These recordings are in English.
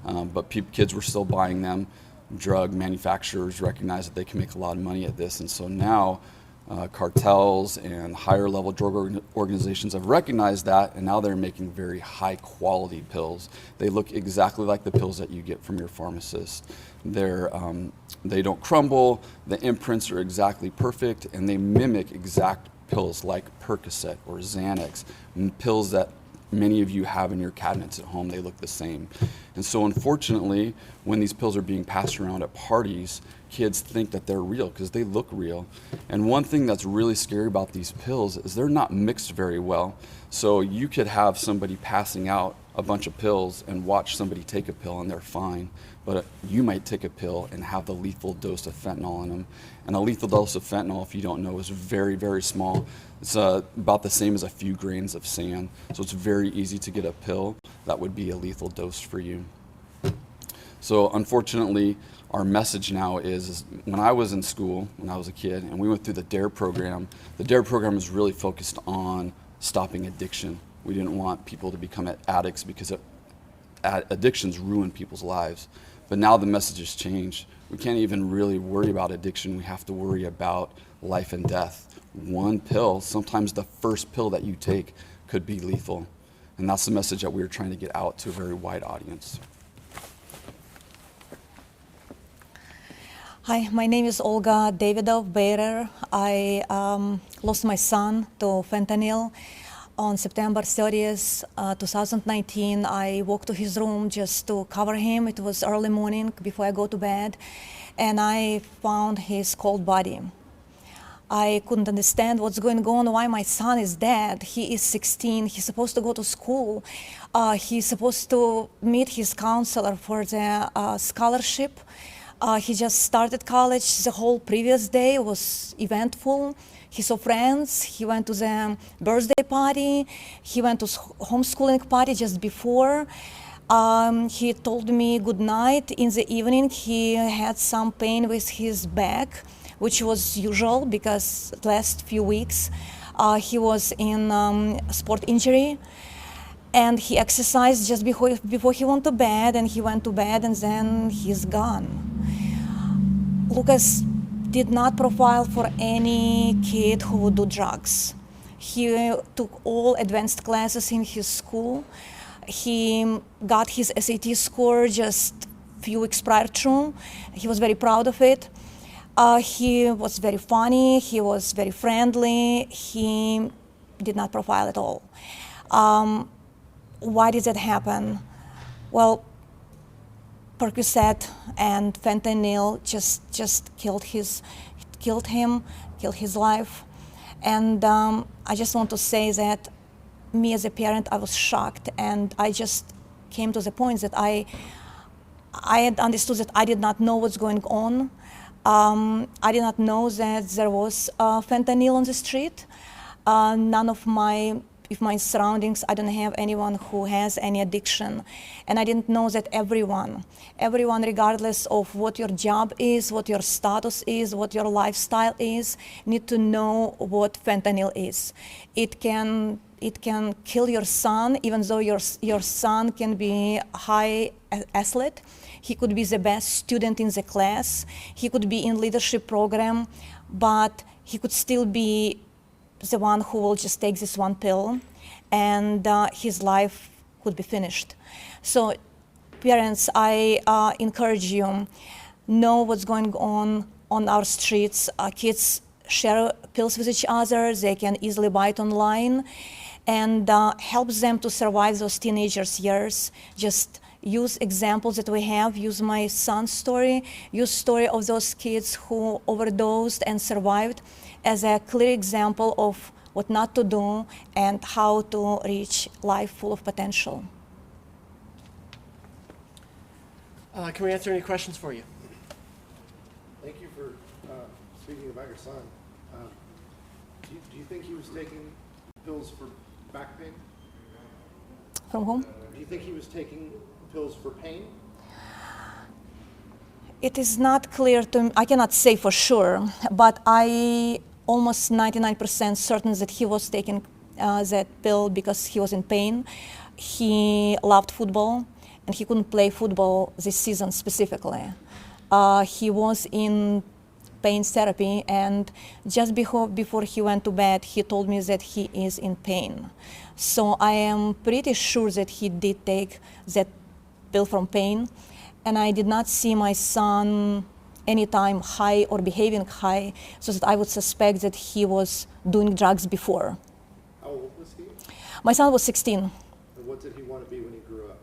them. But kids were still buying them. Drug manufacturers recognize that they can make a lot of money at this, and so now cartels and higher level drug organizations have recognized that, and now they're making very high quality pills. They look exactly like the pills that you get from your pharmacist. They don't crumble, the imprints are exactly perfect, and they mimic exact pills like Percocet or Xanax, pills that many of you have in your cabinets at home. They look the same. And so unfortunately, when these pills are being passed around at parties, kids think that they're real because they look real. And one thing that's really scary about these pills is they're not mixed very well. So you could have somebody passing out a bunch of pills and watch somebody take a pill and they're fine. But you might take a pill and have the lethal dose of fentanyl in them. And a lethal dose of fentanyl, if you don't know, is very, very small. It's about the same as a few grains of sand. So it's very easy to get a pill that would be a lethal dose for you. So unfortunately, our message now is when I was in school, when I was a kid, and we went through the DARE program, the DARE program is really focused on stopping addiction. We didn't want people to become addicts because addictions ruin people's lives. But now the message has changed. We can't even really worry about addiction. We have to worry about life and death. One pill, sometimes the first pill that you take, could be lethal. And that's the message that we're trying to get out to a very wide audience. Hi, my name is Olga Davidov-Bader. I lost my son to fentanyl on September 30th, 2019. I walked to his room just to cover him. It was early morning before I go to bed, and I found his cold body. I couldn't understand what's going on, why my son is dead. He is 16, he's supposed to go to school. He's supposed to meet his counselor for the scholarship. He just started college. The whole previous day was eventful. He saw friends, he went to the birthday party, he went to homeschooling party just before. He told me good night. In the evening, he had some pain with his back, which was usual because last few weeks he was in sport injury. And he exercised just before he went to bed, and he went to bed, and then he's gone. Lucas did not profile for any kid who would do drugs. He took all advanced classes in his school. He got his SAT score just a few weeks prior to. He was very proud of it. He was very funny, he was very friendly. He did not profile at all. Why did that happen? Well, Percocet and fentanyl just killed him, killed his life. And I just want to say that me as a parent, I was shocked, and I just came to the point that I had understood that I did not know what's going on. I did not know that there was fentanyl on the street. None of my surroundings, I don't have anyone who has any addiction. And I didn't know that everyone, regardless of what your job is, what your status is, what your lifestyle is, need to know what fentanyl is. It can kill your son, even though your son can be a high athlete. He could be the best student in the class. He could be in leadership program, but he could still be the one who will just take this one pill, and his life could be finished. So parents, I encourage you, know what's going on our streets. Kids share pills with each other. They can easily buy it online, and helps them to survive those teenagers' years. Just use examples that we have. Use my son's story, use story of those kids who overdosed and survived as a clear example of what not to do and how to reach life full of potential. Can we answer any questions for you? Thank you for speaking about your son. Do you think he was taking pills for back pain? From whom? Do you think he was taking pills for pain? It is not clear to me. I cannot say for sure, but I almost 99% certain that he was taking that pill because he was in pain. He loved football, and he couldn't play football this season specifically. He was in pain therapy, and just before he went to bed, he told me that he is in pain. So I am pretty sure that he did take that pill from pain, and I did not see my son anytime high or behaving high, so that I would suspect that he was doing drugs before. How old was he? My son was 16. And what did he want to be when he grew up?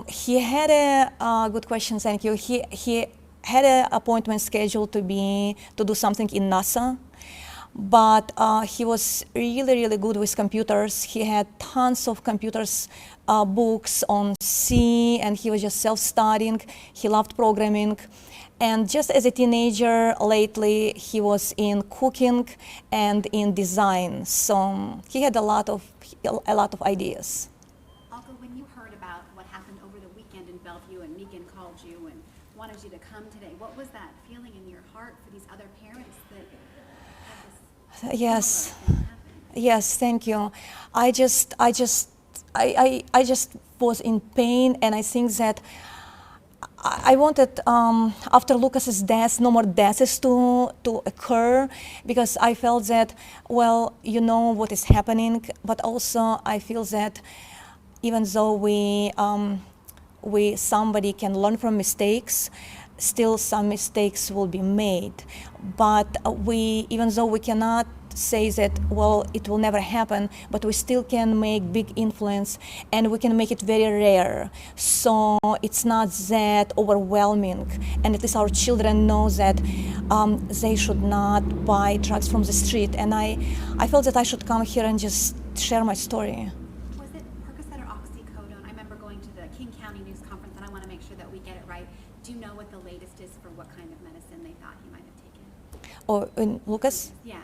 He had a good question, thank you. He had an appointment scheduled to do something in NASA, but he was really good with computers. He had tons of computers books on C, and he was just self-studying. He loved programming. And just as a teenager, lately, he was in cooking and in design. So he had a lot of ideas. Olga, when you heard about what happened over the weekend in Bellevue and Megan called you and wanted you to come today, what was that feeling in your heart for these other parents that had this Yes. similar thing happen? Yes, thank you. I just was in pain, and I think that I wanted, after Lucas's death, no more deaths to occur, because I felt that, well, you know what is happening, but also I feel that even though somebody can learn from mistakes, still some mistakes will be made. But even though we cannot say that, well, it will never happen, but we still can make big influence, and we can make it very rare. So it's not that overwhelming, and at least our children know that they should not buy drugs from the street. And I felt that I should come here and just share my story. Was it Percocet or oxycodone? I remember going to the King County News Conference, and I want to make sure that we get it right. Do you know what the latest is for what kind of medicine they thought he might have taken? Or Lucas? Yeah.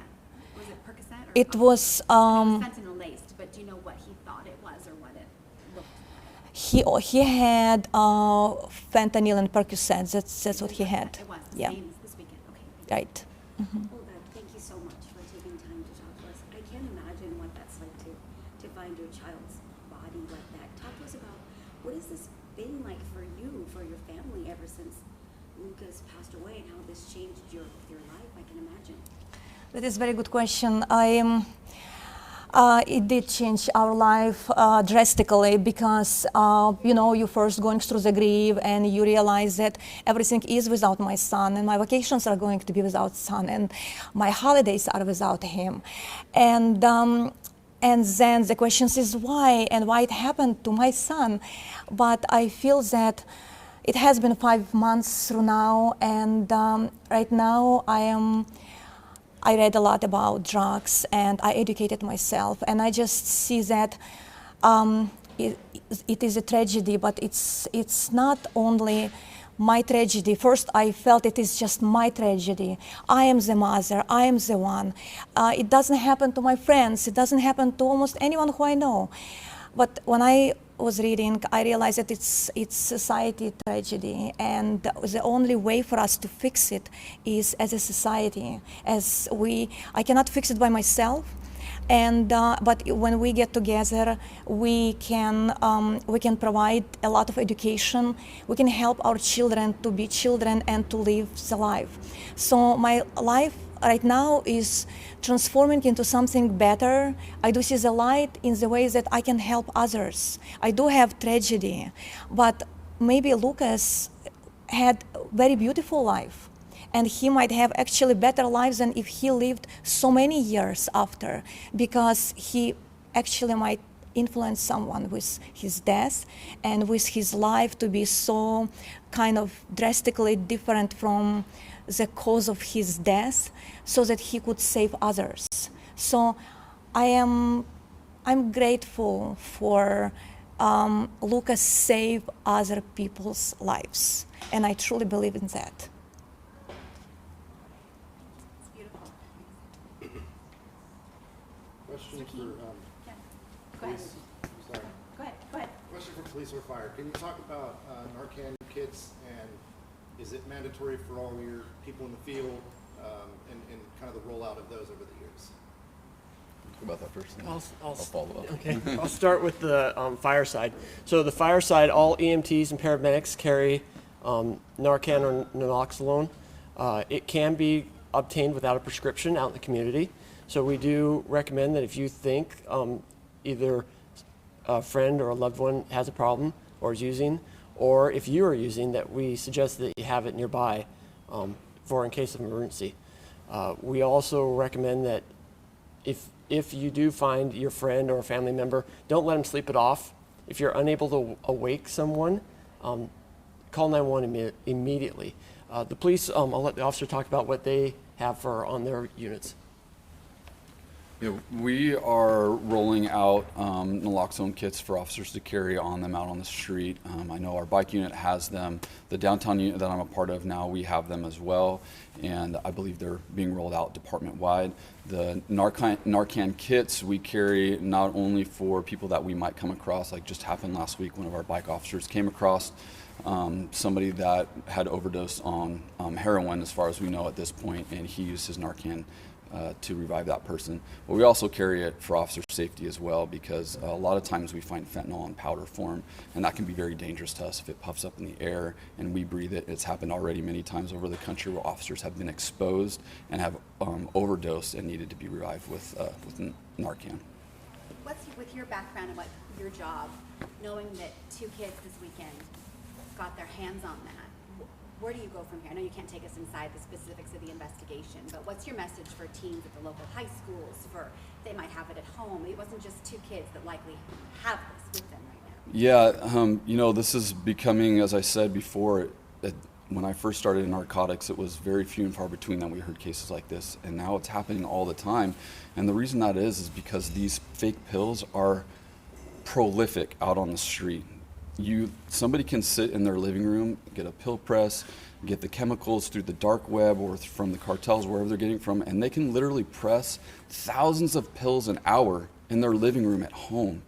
Was it Percocet or It was it was fentanyl laced, but do you know what he thought it was or what it looked like? he had fentanyl and Percocet. That's what he had. It was the Yeah, same as this weekend. Okay. right. Olga, thank you so much for taking time to talk to us. I can't imagine what that's like to find your child's body like that. Talk to us about what has this been like for you, for your family, ever since Lucas passed away, and how this changed your life. I can imagine. That is a very good question. It did change our life drastically, because you first going through the grief, and you realize that everything is without my son, and my vacations are going to be without son, and my holidays are without him, and then the question is why, and why it happened to my son. But I feel that it has been 5 months through now, and right now I read a lot about drugs, and I educated myself, and I just see that it is a tragedy, but it's not only my tragedy. First, I felt it is just my tragedy. I am the mother, I am the one. It doesn't happen to my friends, it doesn't happen to almost anyone who I know. But when I was reading, I realized that it's society tragedy, and the only way for us to fix it is as a society. I cannot fix it by myself, and but when we get together, we can provide a lot of education. We can help our children to be children and to live the life. So my life right now is transforming into something better. I do see the light in the ways that I can help others. I do have tragedy, but maybe Lucas had a very beautiful life, and he might have actually better lives than if he lived so many years after, because he actually might influence someone with his death and with his life to be so kind of drastically different from the cause of his death, so that he could save others. So I'm grateful for Lucas save other people's lives, and I truly believe in that. It's beautiful. Question for, Yeah. Go ahead. police, sorry. Go ahead. Question for police or fire. Can you talk about Narcan kits, and is it mandatory for all your people in the field, and kind of the rollout of those over the years? about that first. and I'll follow up. Okay, I'll start with the fire side. So the fire side, all EMTs and paramedics carry Narcan or naloxone. It can be obtained without a prescription out in the community. So we do recommend that if you think either a friend or a loved one has a problem or is using, or if you are using, that we suggest that you have it nearby for in case of emergency. We also recommend that if you do find your friend or a family member, don't let them sleep it off. If you're unable to awake someone, call 911 immediately. The police, I'll let the officer talk about what they have on their units. Yeah, we are rolling out naloxone kits for officers to carry on them out on the street. I know our bike unit has them. The downtown unit that I'm a part of now, we have them as well. And I believe they're being rolled out department-wide. The Narcan kits we carry not only for people that we might come across, like just happened last week, one of our bike officers came across somebody that had overdosed on heroin, as far as we know at this point, and he used his Narcan to revive that person. But we also carry it for officer safety as well, because a lot of times we find fentanyl in powder form, and that can be very dangerous to us if it puffs up in the air and we breathe it. It's happened already many times over the country where officers have been exposed and have overdosed and needed to be revived with Narcan. What's with your background and what your job, knowing that 2 kids this weekend got their hands on that? Where do you go from here? I know you can't take us inside the specifics of the investigation, but what's your message for teens at the local high schools? They might have it at home. It wasn't just 2 kids that likely have this with them right now. Yeah, this is becoming, as I said before, when I first started in narcotics, it was very few and far between that we heard cases like this, and now it's happening all the time. And the reason that is because these fake pills are prolific out on the street. Somebody can sit in their living room, get a pill press, get the chemicals through the dark web or from the cartels, wherever they're getting from, and they can literally press thousands of pills an hour in their living room at home.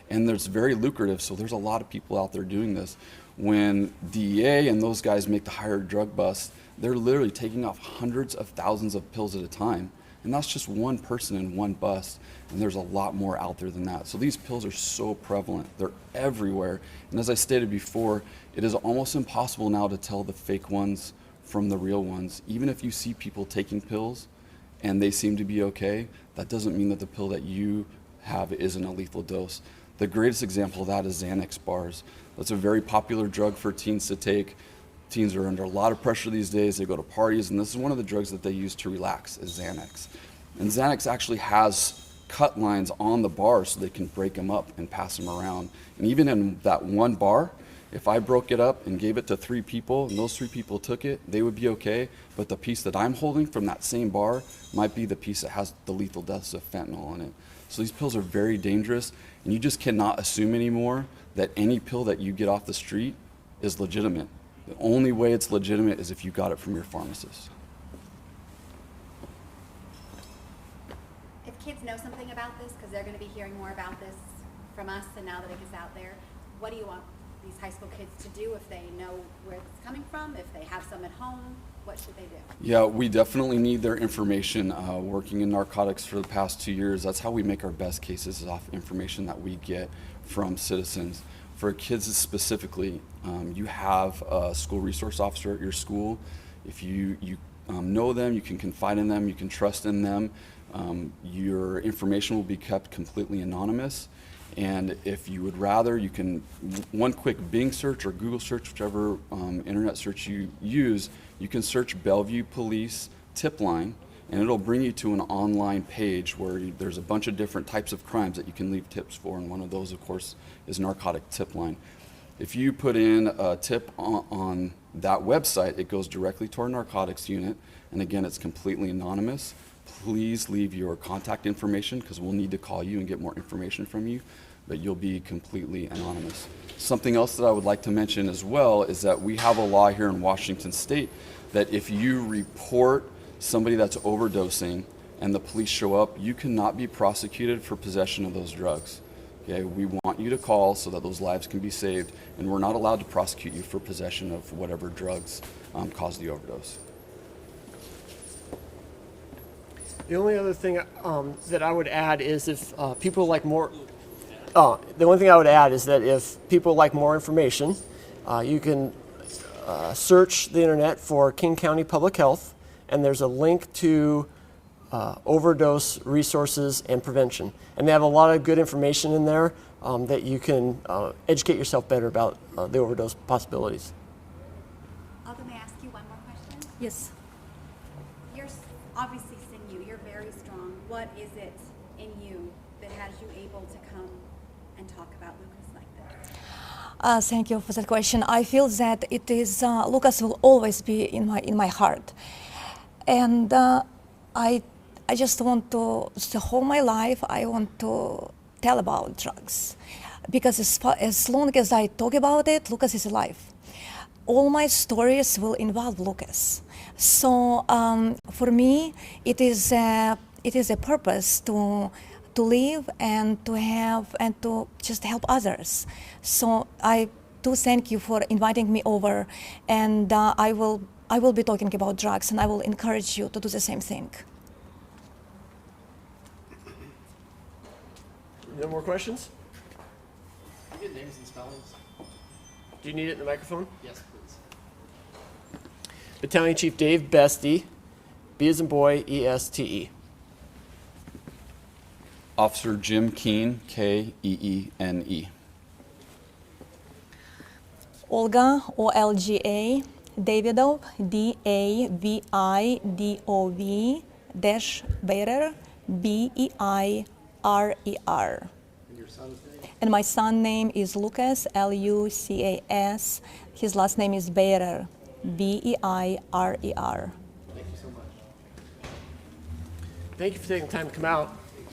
And it's very lucrative, so there's a lot of people out there doing this. When DEA and those guys make the higher drug bust, they're literally taking off hundreds of thousands of pills at a time. And that's just one person in one bust, and there's a lot more out there than that. So these pills are so prevalent, they're everywhere. And as I stated before, it is almost impossible now to tell the fake ones from the real ones. Even if you see people taking pills and they seem to be okay, that doesn't mean that the pill that you have isn't a lethal dose. The greatest example of that is Xanax bars. That's a very popular drug for teens to take. Teens are under a lot of pressure these days. They go to parties, and this is one of the drugs that they use to relax, is Xanax. And Xanax actually has cut lines on the bar so they can break them up and pass them around. And even in that one bar, if I broke it up and gave it to 3 people, and those 3 people took it, they would be okay. But the piece that I'm holding from that same bar might be the piece that has the lethal dose of fentanyl in it. So these pills are very dangerous, and you just cannot assume anymore that any pill that you get off the street is legitimate. The only way it's legitimate is if you got it from your pharmacist. If kids know something about this, because they're going to be hearing more about this from us, and now that it is out there, what do you want these high school kids to do if they know where it's coming from, if they have some at home? What should they do? Yeah, we definitely need their information. Working in narcotics for the past 2 years, that's how we make our best cases, is off information that we get from citizens. For kids specifically, you have a school resource officer at your school. If you know them, you can confide in them, you can trust in them. Your information will be kept completely anonymous. And if you would rather, you can, one quick Bing search or Google search, whichever internet search you use, you can search Bellevue Police Tip Line, and it'll bring you to an online page where there's a bunch of different types of crimes that you can leave tips for, and one of those, of course, is Narcotic Tip Line. If you put in a tip on that website, it goes directly to our narcotics unit, and again, it's completely anonymous. Please leave your contact information, because we'll need to call you and get more information from you, but you'll be completely anonymous. Something else that I would like to mention as well is that we have a law here in Washington State that if you report somebody that's overdosing and the police show up, you cannot be prosecuted for possession of those drugs. Okay, we want you to call so that those lives can be saved, and we're not allowed to prosecute you for possession of whatever drugs caused the overdose. The only other thing that I would add is if people like more. The only thing I would add is that if people like more information, you can search the internet for King County Public Health, and there's a link to overdose resources and prevention. And they have a lot of good information in there that you can educate yourself better about the overdose possibilities. Alga, may I ask you one more question? Yes. You're obviously sinew, you're very strong. What is it in you that has you able to come and talk about Lucas like this? Thank you for that question. I feel that it is Lucas will always be in my heart, and I just want to the whole my life I want to tell about drugs, because as long as I talk about it, Lucas is alive. All my stories will involve Lucas. So for me, it is a purpose to live and to have and to just help others. So I do thank you for inviting me over, and I will be talking about drugs, and I will encourage you to do the same thing. No more questions? Can you get names and spellings? Do you need it in the microphone? Yes, please. Battalion Chief Dave Beste, B as in boy, E-S-T-E. Officer Jim Keene, Keene. Olga, Olga, Davidov, Davidov, dash Beirer, Beirer. And your son's name? And my son's name is Lucas, Lucas. His last name is Beirer, Beirer. Thank you so much. Thank you for taking the time to come out.